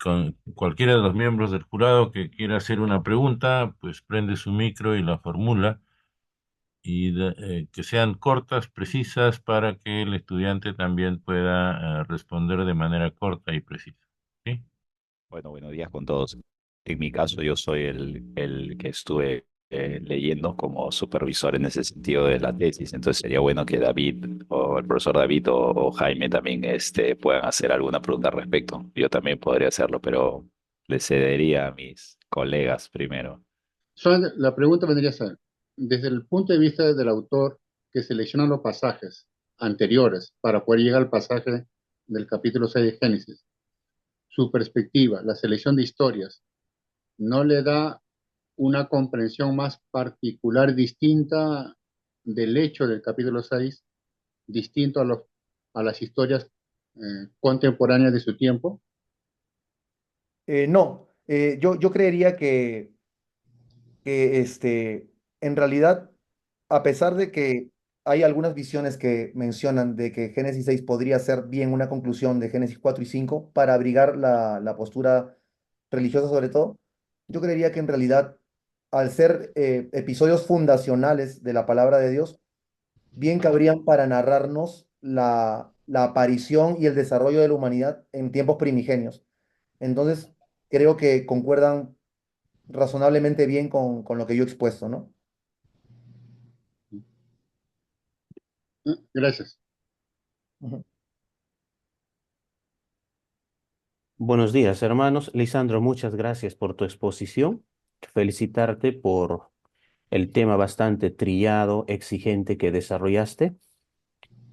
con cualquiera de los miembros del jurado que quiera hacer una pregunta, pues prende su micro y la formula, y que sean cortas, precisas, para que el estudiante también pueda responder de manera corta y precisa. ¿Sí? Bueno, buenos días con todos. En mi caso, yo soy el que estuve leyendo como supervisor en ese sentido de la tesis. Entonces sería bueno que David o el profesor David o Jaime también puedan hacer alguna pregunta al respecto. Yo también podría hacerlo, pero le cedería a mis colegas primero. La pregunta vendría a ser, desde el punto de vista del autor que selecciona los pasajes anteriores para poder llegar al pasaje del capítulo 6 de Génesis, su perspectiva, la selección de historias, ¿no le da una comprensión más particular, distinta del hecho del capítulo 6, distinto a las historias contemporáneas de su tiempo? No, yo creería que en realidad, a pesar de que hay algunas visiones que mencionan de que Génesis 6 podría ser bien una conclusión de Génesis 4 y 5 para abrigar la postura religiosa sobre todo, yo creería que en realidad, al ser episodios fundacionales de la palabra de Dios, bien cabrían para narrarnos la aparición y el desarrollo de la humanidad en tiempos primigenios. Entonces, creo que concuerdan razonablemente bien con lo que yo he expuesto, ¿no? Gracias. Ujú. Buenos días, hermanos. Lisandro, muchas gracias por tu exposición. Felicitarte por el tema bastante trillado, exigente que desarrollaste.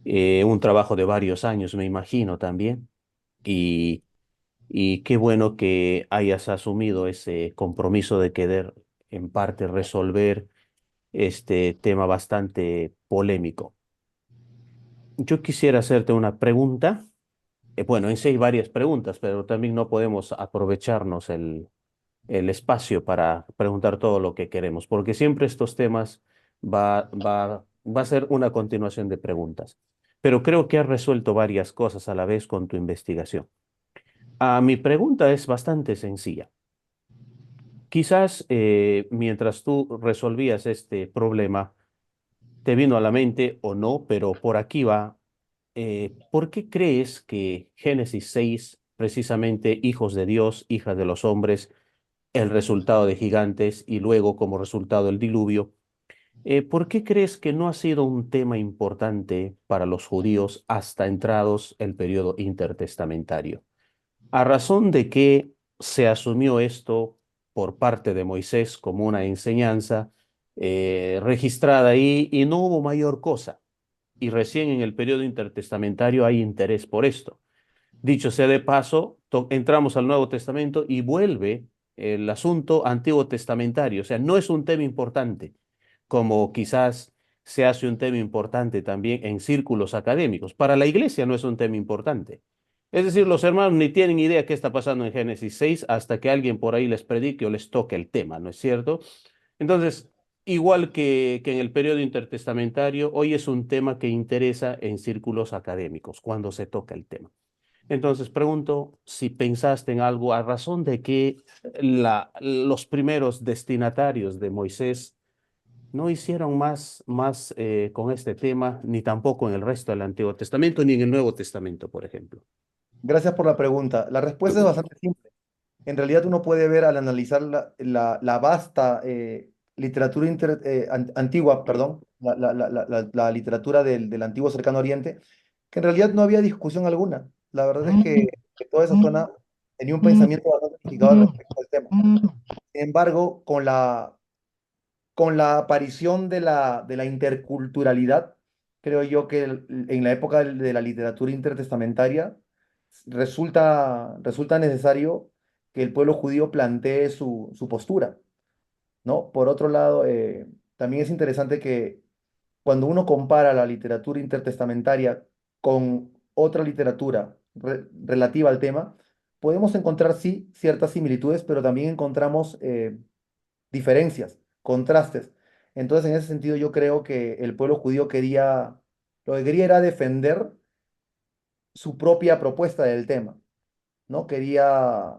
Un trabajo de varios años, me imagino también. Y, y qué bueno que hayas asumido ese compromiso de querer, en parte, resolver este tema bastante polémico. Yo quisiera hacerte una pregunta. Bueno, en sí hay varias preguntas, pero también no podemos aprovecharnos el espacio para preguntar todo lo que queremos, porque siempre estos temas va a ser una continuación de preguntas. Pero creo que has resuelto varias cosas a la vez con tu investigación. Mi pregunta es bastante sencilla. Quizás mientras tú resolvías este problema, te vino a la mente o no, pero por aquí va. ¿Por qué crees que Génesis 6, precisamente hijos de Dios, hijas de los hombres, el resultado de gigantes y luego como resultado el diluvio, ¿por qué crees que no ha sido un tema importante para los judíos hasta entrados el periodo intertestamentario? ¿A razón de que se asumió esto por parte de Moisés como una enseñanza registrada ahí y no hubo mayor cosa? Y recién en el periodo intertestamentario hay interés por esto. Dicho sea de paso, entramos al Nuevo Testamento y vuelve el asunto antiguo testamentario. O sea, no es un tema importante, como quizás se hace un tema importante también en círculos académicos. Para la iglesia no es un tema importante. Es decir, los hermanos ni tienen idea qué está pasando en Génesis 6 hasta que alguien por ahí les predique o les toque el tema, ¿no es cierto? Entonces, igual que en el periodo intertestamentario, hoy es un tema que interesa en círculos académicos cuando se toca el tema. Entonces pregunto si pensaste en algo a razón de que los primeros destinatarios de Moisés no hicieron más con este tema, ni tampoco en el resto del Antiguo Testamento, ni en el Nuevo Testamento, por ejemplo. Gracias por la pregunta. La respuesta es bastante simple. En realidad uno puede ver al analizar la vasta literatura antigua, perdón, la literatura del antiguo Cercano Oriente, que en realidad no había discusión alguna. La verdad es que toda esa zona tenía un pensamiento bastante unificado al respecto del tema. Sin embargo, con la aparición de la interculturalidad, creo yo que en la época de la literatura intertestamentaria resulta necesario que el pueblo judío plantee su postura, ¿no? Por otro lado, también es interesante que cuando uno compara la literatura intertestamentaria con otra literatura relativa al tema, podemos encontrar, sí, ciertas similitudes, pero también encontramos diferencias, contrastes. Entonces, en ese sentido, yo creo que el pueblo judío lo que quería era defender su propia propuesta del tema, ¿no? Quería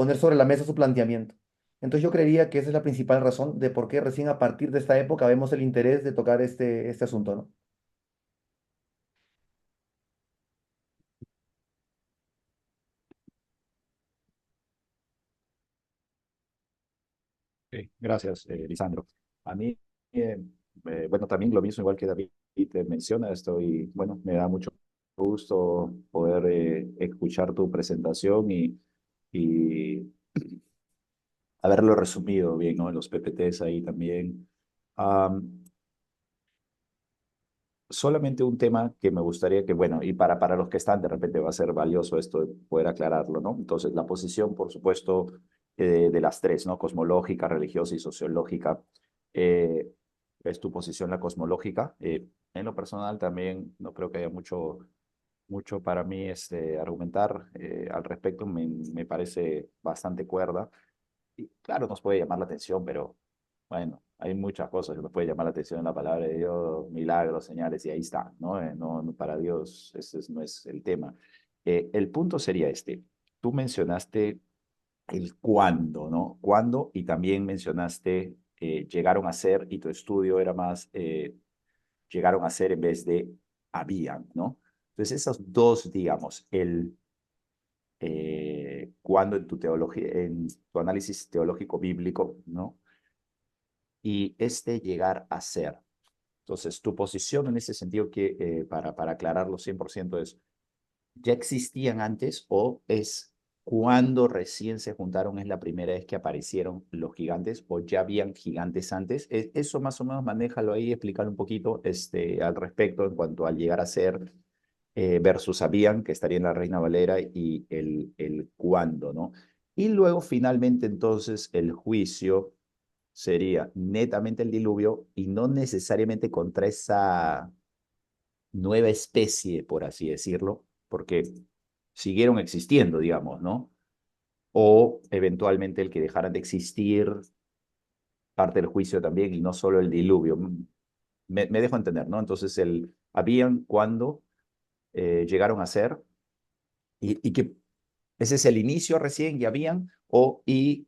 poner sobre la mesa su planteamiento. Entonces yo creería que esa es la principal razón de por qué recién a partir de esta época vemos el interés de tocar este asunto, ¿no? Sí, gracias, Lisandro. A mí, bueno, también lo mismo, igual que David te menciona, bueno, me da mucho gusto poder escuchar tu presentación y haberlo resumido bien, ¿no? En los PPTs ahí también. Am, Solamente un tema que me gustaría que, bueno, y para los que están, de repente va a ser valioso esto de poder aclararlo, ¿no? Entonces, la posición, por supuesto, de las tres, ¿no? Cosmológica, religiosa y sociológica. eh, es tu posición la cosmológica. En lo personal también no creo que haya mucho para mí argumentar al respecto. Me parece bastante cuerda. Y claro, nos puede llamar la atención, pero bueno, hay muchas cosas que nos puede llamar la atención en la palabra de Dios, milagros, señales, y ahí está, ¿no? Para Dios no es el tema. El punto sería este. Tú mencionaste el cuándo, ¿no? Cuándo, y también mencionaste llegaron a ser, y tu estudio era más llegaron a ser en vez de habían, ¿no? Entonces, esos dos, digamos, cuándo en tu teología, en tu análisis teológico bíblico, ¿no? Y llegar a ser. Entonces, tu posición en ese sentido, para aclararlo 100% es, ¿ya existían antes o es cuando recién se juntaron, es la primera vez que aparecieron los gigantes o ya habían gigantes antes? Eso más o menos manéjalo ahí, explicar un poquito al respecto en cuanto al llegar a ser versus habían, que estaría en la Reina Valera, y el cuándo, ¿no? Y luego finalmente entonces el juicio sería netamente el diluvio y no necesariamente contra esa nueva especie, por así decirlo, porque siguieron existiendo, digamos, ¿no? O eventualmente el que dejaran de existir, parte del juicio también, y no solo el diluvio. Me dejo entender, ¿no? Entonces, habían cuando llegaron a ser, y que ese es el inicio recién, y habían, y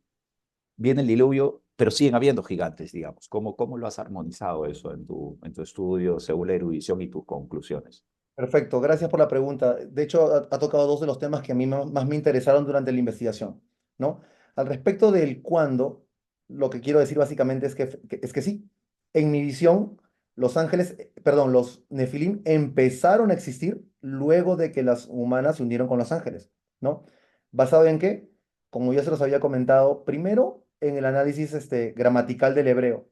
viene el diluvio, pero siguen habiendo gigantes, digamos. ¿Cómo lo has armonizado eso en tu estudio, según la erudición y tus conclusiones? Perfecto, gracias por la pregunta. De hecho, ha tocado dos de los temas que a mí más me interesaron durante la investigación, ¿no? Al respecto del cuándo, lo que quiero decir básicamente es que sí, en mi visión, los ángeles, perdón, los nefilim empezaron a existir luego de que las humanas se unieron con los ángeles, ¿no? ¿Basado en qué? Como ya se los había comentado, primero en el análisis gramatical del hebreo.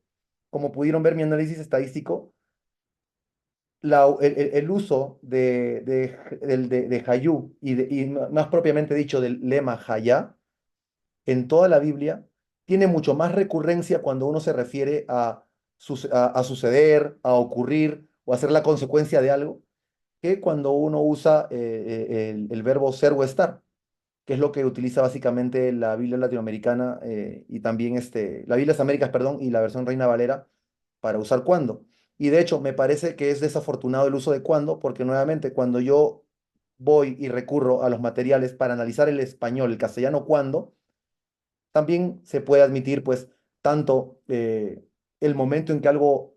Como pudieron ver mi análisis estadístico, el uso de Hayú y más propiamente dicho del lema Hayá en toda la Biblia tiene mucho más recurrencia cuando uno se refiere a suceder, a ocurrir o a ser la consecuencia de algo, que cuando uno usa el verbo ser o estar, que es lo que utiliza básicamente la Biblia latinoamericana y también la Biblia de las Américas, perdón, y la versión Reina Valera para usar cuando. Y de hecho, me parece que es desafortunado el uso de cuando, porque nuevamente, cuando yo voy y recurro a los materiales para analizar el español, el castellano cuando, también se puede admitir, pues, tanto el momento en que algo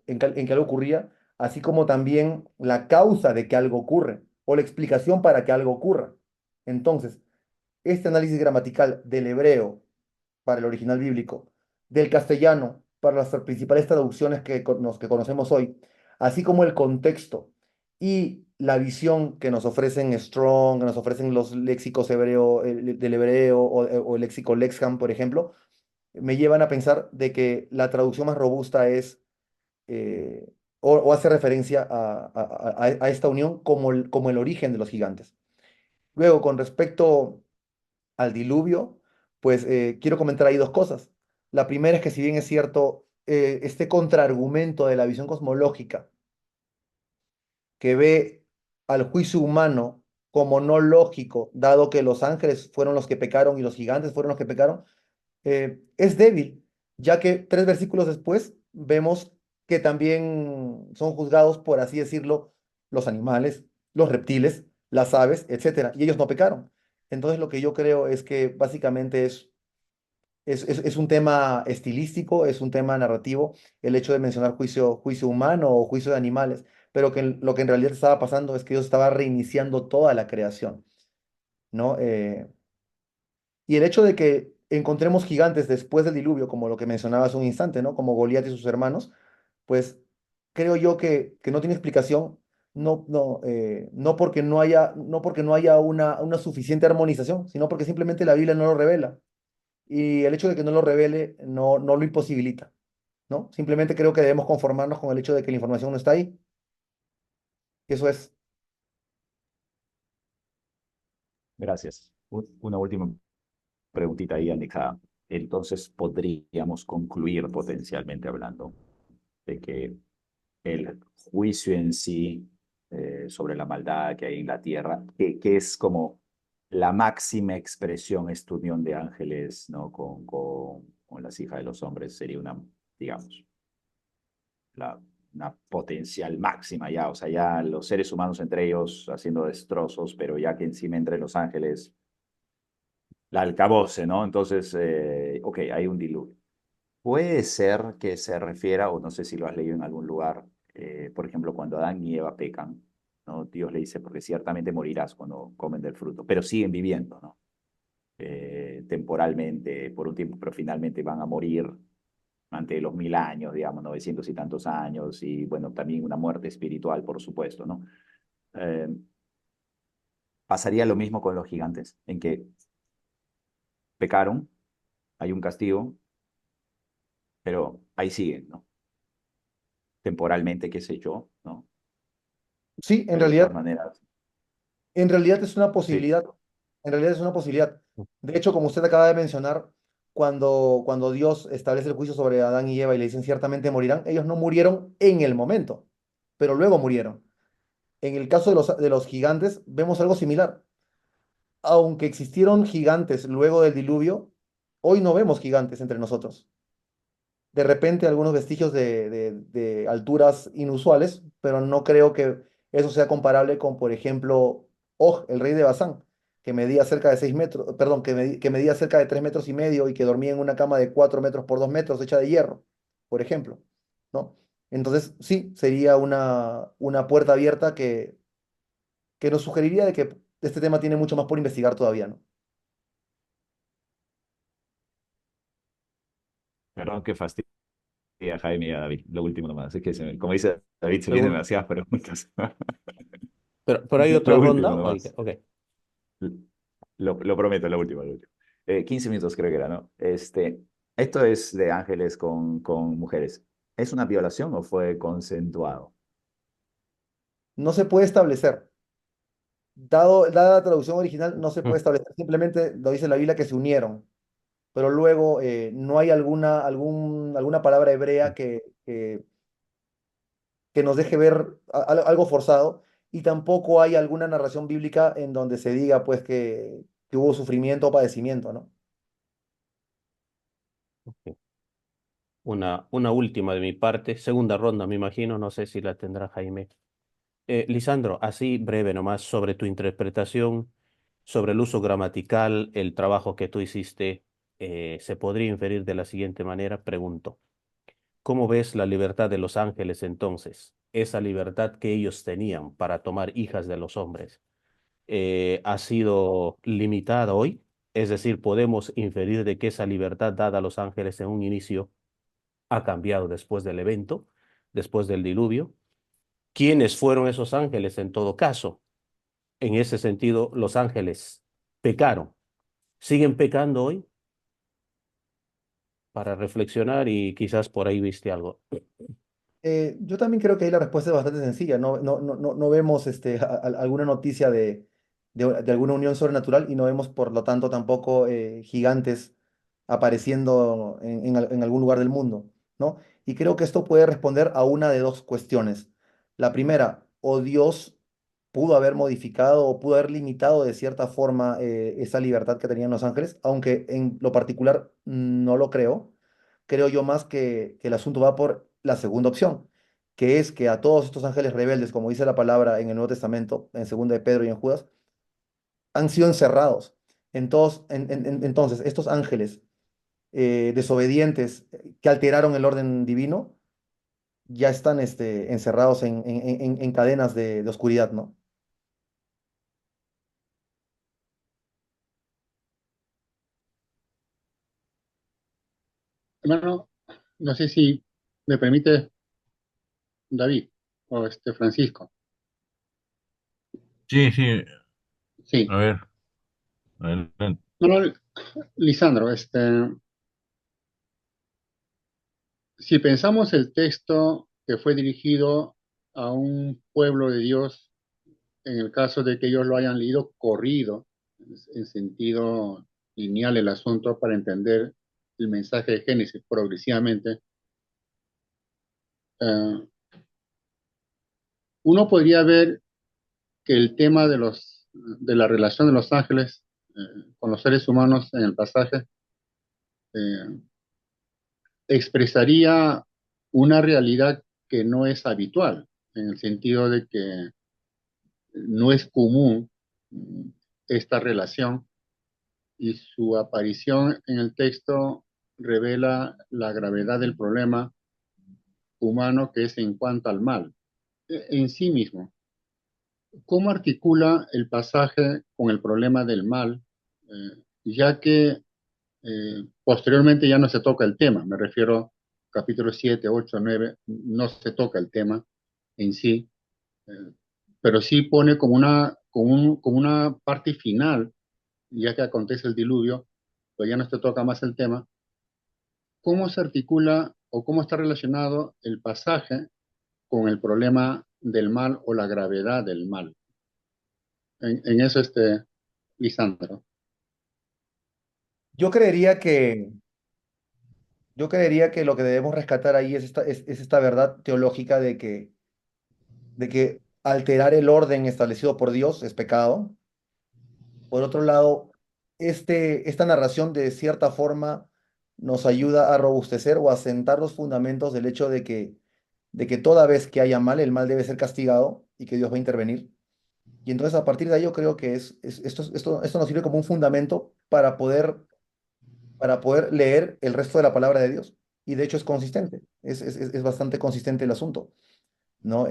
ocurría, así como también la causa de que algo ocurre, o la explicación para que algo ocurra. Entonces, este análisis gramatical del hebreo para el original bíblico, del castellano para las principales traducciones que conocemos hoy, así como el contexto y la visión que nos ofrecen Strong, que nos ofrecen los léxicos del hebreo o el léxico Lexham, por ejemplo, me llevan a pensar de que la traducción más robusta es o hace referencia a esta unión como el origen de los gigantes. Luego, con respecto al diluvio, pues quiero comentar ahí dos cosas. La primera es que si bien es cierto, este contraargumento de la visión cosmológica que ve al juicio humano como no lógico, dado que los ángeles fueron los que pecaron y los gigantes fueron los que pecaron, es débil, ya que 3 versículos después vemos que también son juzgados, por así decirlo, los animales, los reptiles, las aves, etcétera, y ellos no pecaron. Entonces lo que yo creo es que básicamente es es un tema estilístico, es un tema narrativo, el hecho de mencionar juicio humano o juicio de animales, pero que lo que en realidad estaba pasando es que Dios estaba reiniciando toda la creación, ¿no? Y el hecho de que encontremos gigantes después del diluvio, como lo que mencionaba hace un instante, ¿no? Como Goliat y sus hermanos, pues creo yo que no tiene explicación, no porque no haya una suficiente armonización, sino porque simplemente la Biblia no lo revela. Y el hecho de que no lo revele no lo imposibilita, ¿no? Simplemente creo que debemos conformarnos con el hecho de que la información no está ahí. Eso es. Gracias. Una última preguntita ahí, Anika. Entonces, podríamos concluir potencialmente hablando de que el juicio en sí sobre la maldad que hay en la tierra, que es como la máxima expresión, es tu unión de ángeles, ¿no? Con las hijas de los hombres, sería una, digamos, la, una potencial máxima ya, o sea, ya los seres humanos entre ellos haciendo destrozos, pero ya que encima entre los ángeles, la alcaboce, ¿no? Entonces, ok, hay un diluvio. Puede ser que se refiera, o no sé si lo has leído en algún lugar, por ejemplo, cuando Adán y Eva pecan, ¿no? Dios le dice, porque ciertamente morirás cuando comen del fruto, pero siguen viviendo, ¿no? Temporalmente, por un tiempo, pero finalmente van a morir ante los 1000 años, digamos, 900 y tantos años, y bueno, también una muerte espiritual, por supuesto, ¿no? Eh, Pasaría lo mismo con los gigantes, en que pecaron, hay un castigo, pero ahí siguen, ¿no? Temporalmente, qué sé yo, ¿no? Sí, Pero de todas maneras, en realidad es una sí. posibilidad. En realidad es una posibilidad. De hecho, como usted acaba de mencionar, cuando Dios establece el juicio sobre Adán y Eva y le dicen ciertamente morirán, ellos no murieron en el momento, pero luego murieron. En el caso de los gigantes, vemos algo similar. Aunque existieron gigantes luego del diluvio, hoy no vemos gigantes entre nosotros. De repente algunos vestigios de alturas inusuales, pero no creo que eso sea comparable con, por ejemplo, Og, el rey de Basán, que medía cerca de 6 metros, perdón, que medía cerca de 3 metros y medio y que dormía en una cama de 4 metros por 2 metros hecha de hierro, por ejemplo, ¿no? Entonces, sí, sería una puerta abierta que nos sugeriría de que este tema tiene mucho más por investigar todavía, ¿no? Perdón que fastidia a Jaime y a David, lo último nomás, es que como dice David, se vienen Pregun- demasiadas preguntas. pero hay otra Lo último ronda. nomás, Ok. lo prometo, lo último, lo último. 15 minutos creo que era, ¿no? Esto es de ángeles con mujeres. ¿Es una violación o fue consensuado? No se puede establecer. Dada la traducción original, no se puede establecer. Simplemente lo dice la Biblia que se unieron. Pero luego no hay alguna palabra hebrea que nos deje ver algo forzado. Y tampoco hay alguna narración bíblica en donde se diga pues que hubo sufrimiento o padecimiento, ¿no? Una última de mi parte, segunda ronda, me imagino, no sé si la tendrá Jaime. Lisandro, así breve nomás sobre tu interpretación, sobre el uso gramatical, el trabajo que tú hiciste, se podría inferir de la siguiente manera, pregunto, ¿cómo ves la libertad de los ángeles entonces? Esa libertad que ellos tenían para tomar hijas de los hombres, ¿ha sido limitada hoy? Es decir, podemos inferir de que esa libertad dada a los ángeles en un inicio ha cambiado después del evento, después del diluvio. ¿Quiénes fueron esos ángeles en todo caso? En ese sentido, los ángeles pecaron. ¿Siguen pecando hoy? Para reflexionar y quizás por ahí viste algo. Yo también creo que ahí la respuesta es bastante sencilla. No vemos alguna noticia de alguna unión sobrenatural y no vemos, por lo tanto, tampoco gigantes apareciendo en algún lugar del mundo, ¿no? Y creo que esto puede responder a una de dos cuestiones. La primera, o Dios pudo haber modificado o pudo haber limitado de cierta forma esa libertad que tenían los ángeles, aunque en lo particular no lo creo. Creo yo más que el asunto va por la segunda opción, que es que a todos estos ángeles rebeldes, como dice la palabra en el Nuevo Testamento, en segunda de Pedro y en Judas, han sido encerrados. Entonces, estos ángeles desobedientes que alteraron el orden divino, ya están encerrados en cadenas de oscuridad, ¿no? Hermano, no sé si me permite David o Francisco. Sí, sí, Sí. a ver, adelante. No, no, Lisandro, si pensamos el texto que fue dirigido a un pueblo de Dios, en el caso de que ellos lo hayan leído corrido, en sentido lineal el asunto para entender el mensaje de Génesis progresivamente, eh, uno podría ver que el tema de la relación de los ángeles con los seres humanos en el pasaje eh, expresaría una realidad que no es habitual, en el sentido de que no es común mm, esta relación y su aparición en el texto revela la gravedad del problema humano que es en cuanto al mal en sí mismo. ¿Cómo articula el pasaje con el problema del mal? Ya que posteriormente ya no se toca el tema, me refiero capítulo 7, 8, 9, no se toca el tema en sí, eh, pero sí pone como una parte final, ya que acontece el diluvio, pues ya no se toca más el tema. ¿Cómo se articula o cómo está relacionado el pasaje con el problema del mal o la gravedad del mal? En eso, Lisandro. Yo creería que, yo creería que lo que debemos rescatar ahí es esta verdad teológica de que alterar el orden establecido por Dios es pecado. Por otro lado, esta narración de cierta forma nos ayuda a robustecer o a sentar los fundamentos del hecho de que toda vez que haya mal, el mal debe ser castigado y que Dios va a intervenir. Y entonces a partir de ahí yo creo que esto nos sirve como un fundamento para poder leer el resto de la palabra de Dios. Y de hecho es consistente, es bastante consistente el asunto, ¿no?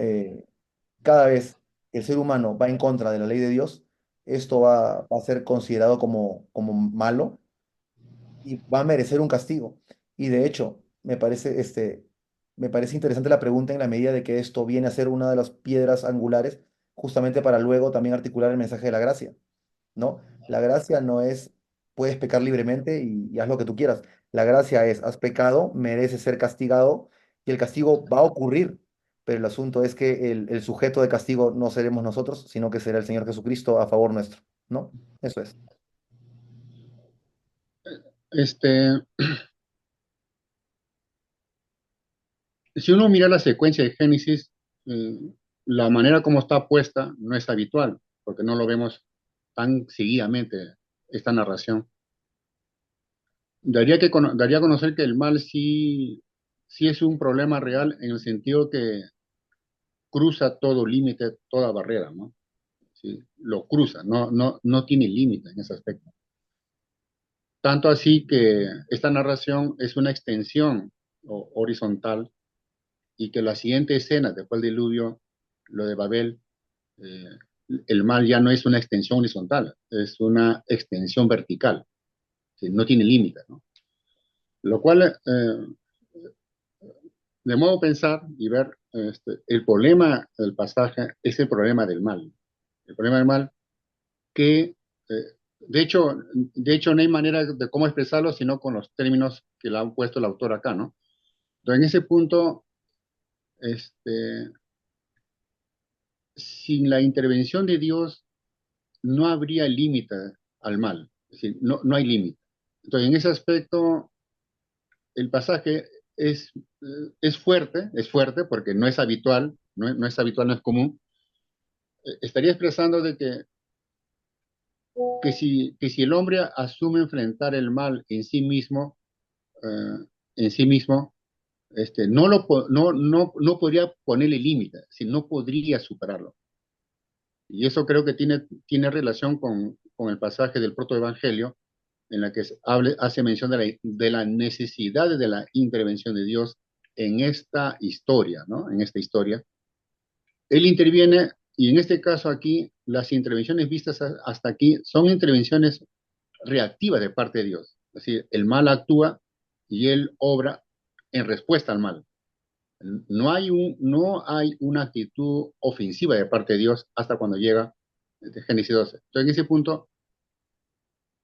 Cada vez que el ser humano va en contra de la ley de Dios, esto va a ser considerado como malo y va a merecer un castigo. Y de hecho, me parece interesante la pregunta en la medida de que esto viene a ser una de las piedras angulares justamente para luego también articular el mensaje de la gracia. ¿No? La gracia no es, puedes pecar libremente y haz lo que tú quieras. La gracia es, has pecado, mereces ser castigado y el castigo va a ocurrir. Pero el asunto es que el sujeto de castigo no seremos nosotros, sino que será el Señor Jesucristo a favor nuestro, ¿no? Eso es. Este, si uno mira la secuencia de Génesis, eh, la manera como está puesta no es habitual, porque no lo vemos tan seguidamente, esta narración. Daría a conocer que el mal sí es un problema real en el sentido que cruza todo límite, toda barrera, ¿no? Sí, lo cruza, no tiene límite en ese aspecto. Tanto así que esta narración es una extensión horizontal y que la siguiente escena, después del diluvio, lo de Babel, eh, el mal ya no es una extensión horizontal, es una extensión vertical, ¿sí? No tiene límite, ¿no? Lo cual, de modo pensar y ver, el problema del pasaje es el problema del mal. El problema del mal que, de hecho, no hay manera de cómo expresarlo sino con los términos que le han puesto el autor acá, ¿no? Entonces, en ese punto, este, sin la intervención de Dios, no habría límite al mal, es decir, no hay límite. Entonces, en ese aspecto, el pasaje es fuerte porque no es habitual, no es habitual, no es común. Estaría expresando de que si el hombre asume enfrentar el mal en sí mismo, no podría ponerle límite, si no podría superarlo. Y eso creo que tiene relación con el pasaje del protoevangelio, en la que hace mención de la necesidad de la intervención de Dios en esta historia, ¿no? En esta historia. Él interviene, y en este caso aquí, las intervenciones vistas hasta aquí son intervenciones reactivas de parte de Dios. Es decir, el mal actúa y él obra en respuesta al mal. No hay una actitud ofensiva de parte de Dios hasta cuando llega Génesis 12. Entonces, en ese punto,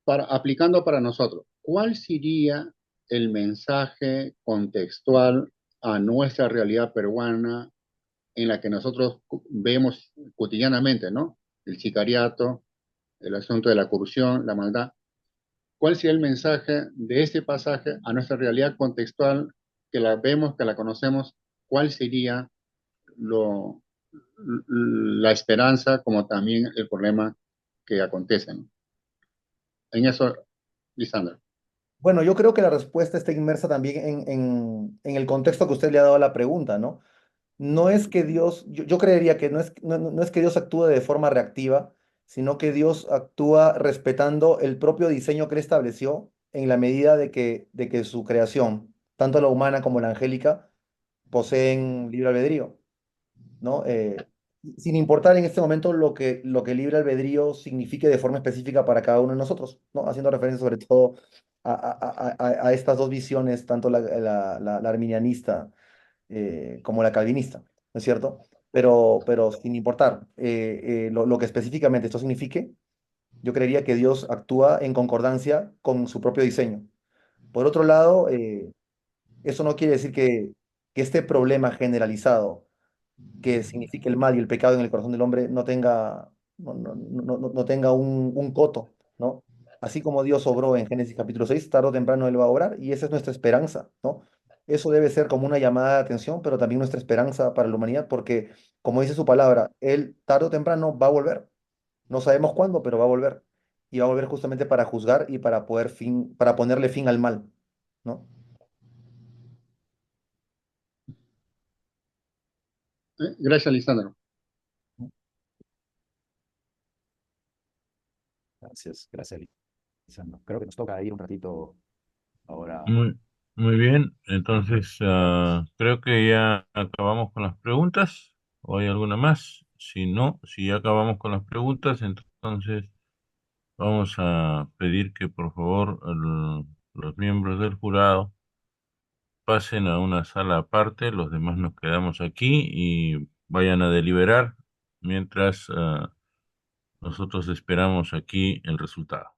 aplicando para nosotros, ¿cuál sería el mensaje contextual a nuestra realidad peruana en la que nosotros vemos cotidianamente, ¿no? El sicariato, el asunto de la corrupción, la maldad. ¿Cuál sería el mensaje de este pasaje a nuestra realidad contextual que la vemos, que la conocemos? ¿Cuál sería lo, la esperanza como también el problema que acontece, ¿no? En eso, Lisandro. Bueno, yo creo que la respuesta está inmersa también en el contexto que usted le ha dado a la pregunta, ¿no? No es que Dios, yo creería que no es que Dios actúe de forma reactiva, sino que Dios actúa respetando el propio diseño que él estableció en la medida de que su creación, tanto la humana como la angélica, poseen libre albedrío, ¿no? Sin importar en este momento lo que libre albedrío signifique de forma específica para cada uno de nosotros, ¿no? Haciendo referencia sobre todo a estas dos visiones, tanto la arminianista como la calvinista, ¿no es cierto? Pero sin importar lo que específicamente esto signifique, yo creería que Dios actúa en concordancia con su propio diseño. Por otro lado, eso no quiere decir que este problema generalizado que signifique el mal y el pecado en el corazón del hombre no tenga un coto, ¿no? Así como Dios obró en Génesis capítulo 6 tarde o temprano Él va a obrar, y esa es nuestra esperanza, ¿no? Eso debe ser como una llamada de atención, pero también nuestra esperanza para la humanidad, porque, como dice su palabra, Él tarde o temprano va a volver. No sabemos cuándo, pero va a volver. Y va a volver justamente para juzgar y para ponerle fin al mal, ¿no? Gracias, Lisandro. Gracias, Lisandro. Creo que nos toca ir un ratito ahora. Muy, muy bien, entonces creo que ya acabamos con las preguntas. ¿O hay alguna más? Si no, si ya acabamos con las preguntas, entonces vamos a pedir que por favor los miembros del jurado pasen a una sala aparte, los demás nos quedamos aquí y vayan a deliberar mientras nosotros esperamos aquí el resultado.